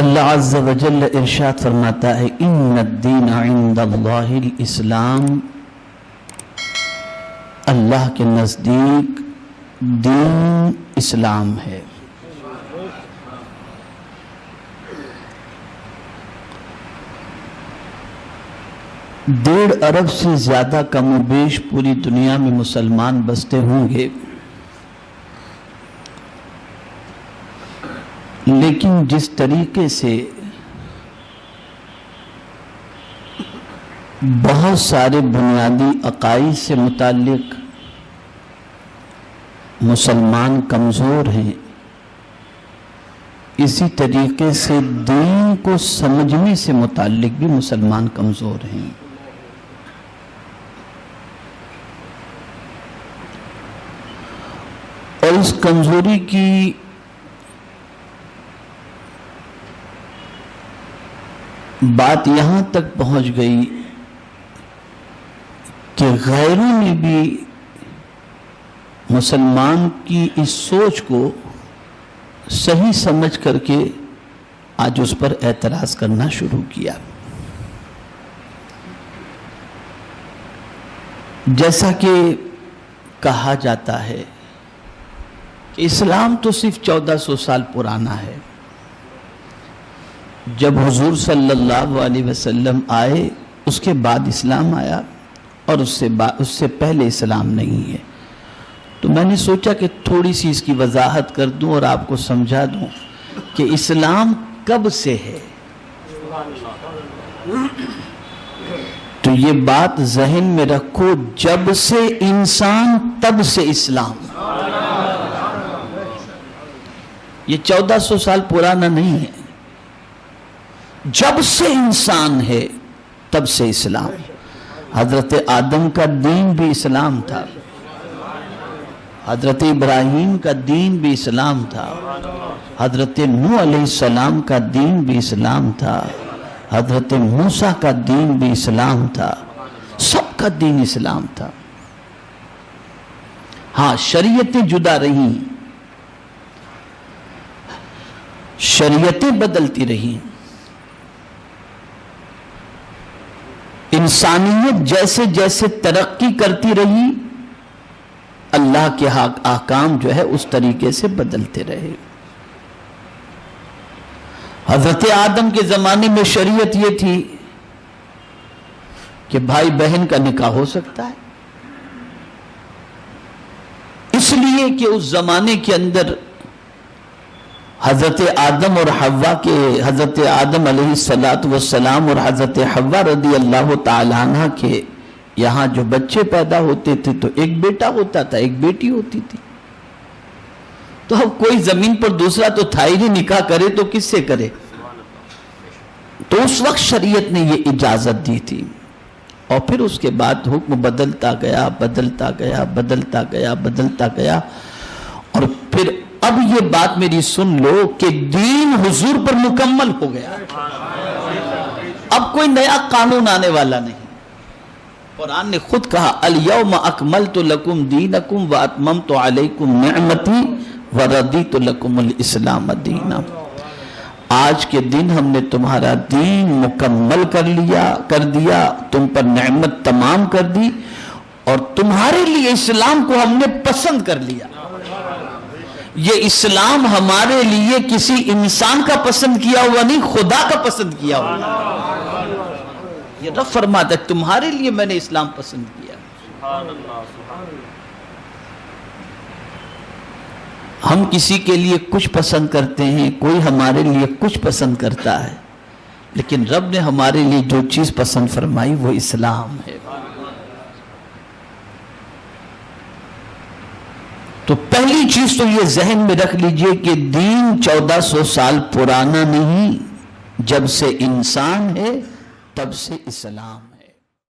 اللہ عز و جل ارشاد فرماتا ہے ان الدین عند اللہ الاسلام، اللہ کے نزدیک دین اسلام ہے۔ ڈیڑھ ارب سے زیادہ کم و بیش پوری دنیا میں مسلمان بستے ہوں گے، لیکن جس طریقے سے بہت سارے بنیادی عقائد سے متعلق مسلمان کمزور ہیں، اسی طریقے سے دین کو سمجھنے سے متعلق بھی مسلمان کمزور ہیں۔ اور اس کمزوری کی بات یہاں تک پہنچ گئی کہ غیروں نے بھی مسلمان کی اس سوچ کو صحیح سمجھ کر کے آج اس پر اعتراض کرنا شروع کیا۔ جیسا کہ کہا جاتا ہے کہ اسلام تو صرف 1400 سال پرانا ہے، جب حضور صلی اللہ علیہ وسلم آئے اس کے بعد اسلام آیا، اور اس سے پہلے اسلام نہیں ہے۔ تو میں نے سوچا کہ تھوڑی سی اس کی وضاحت کر دوں اور آپ کو سمجھا دوں کہ اسلام کب سے ہے۔ تو یہ بات ذہن میں رکھو، جب سے انسان تب سے اسلام۔ یہ 1400 سال پرانا نہیں ہے، جب سے انسان ہے تب سے اسلام۔ حضرت آدم کا دین بھی اسلام تھا، حضرت ابراہیم کا دین بھی اسلام تھا، حضرت نوح علیہ السلام کا دین بھی اسلام تھا، حضرت موسیٰ کا دین بھی اسلام تھا، سب کا دین اسلام تھا۔ ہاں، شریعتیں جدا رہیں، شریعتیں بدلتی رہیں، انسانیت جیسے جیسے ترقی کرتی رہی، اللہ کے احکام جو ہے اس طریقے سے بدلتے رہے۔ حضرت آدم کے زمانے میں شریعت یہ تھی کہ بھائی بہن کا نکاح ہو سکتا ہے، اس لیے کہ اس زمانے کے اندر حضرت آدم اور حوا کے، حضرت آدم علیہ السلام اور حضرت حوا رضی اللہ تعالیٰ عنہ کے یہاں جو بچے پیدا ہوتے تھے تو ایک بیٹا ہوتا تھا، ایک بیٹی ہوتی تھی۔ تو اب کوئی زمین پر دوسرا تو تھا ہی نہیں، نکاح کرے تو کس سے کرے؟ تو اس وقت شریعت نے یہ اجازت دی تھی، اور پھر اس کے بعد حکم بدلتا گیا بدلتا گیا بدلتا گیا بدلتا گیا، اور پھر اب یہ بات میری سن لو کہ دین حضور پر مکمل ہو گیا، اب کوئی نیا قانون آنے والا نہیں۔ قرآن نے خود کہا الیوم اکملت لکم دینکم واتممت علیکم نعمتی وردیت لکم الاسلام دینا۔ آج کے دن ہم نے تمہارا دین مکمل کر دیا، تم پر نعمت تمام کر دی، اور تمہارے لیے اسلام کو ہم نے پسند کر لیا۔ یہ اسلام ہمارے لیے کسی انسان کا پسند کیا ہوا نہیں، خدا کا پسند کیا ہوا۔ یہ رب فرماتا ہے تمہارے لیے میں نے اسلام پسند کیا۔ ہم کسی کے لیے کچھ پسند کرتے ہیں، کوئی ہمارے لیے کچھ پسند کرتا ہے، لیکن رب نے ہمارے لیے جو چیز پسند فرمائی وہ اسلام ہے۔ تو پہلی چیز تو یہ ذہن میں رکھ لیجئے کہ دین 1400 سال پرانا نہیں، جب سے انسان ہے تب سے اسلام۔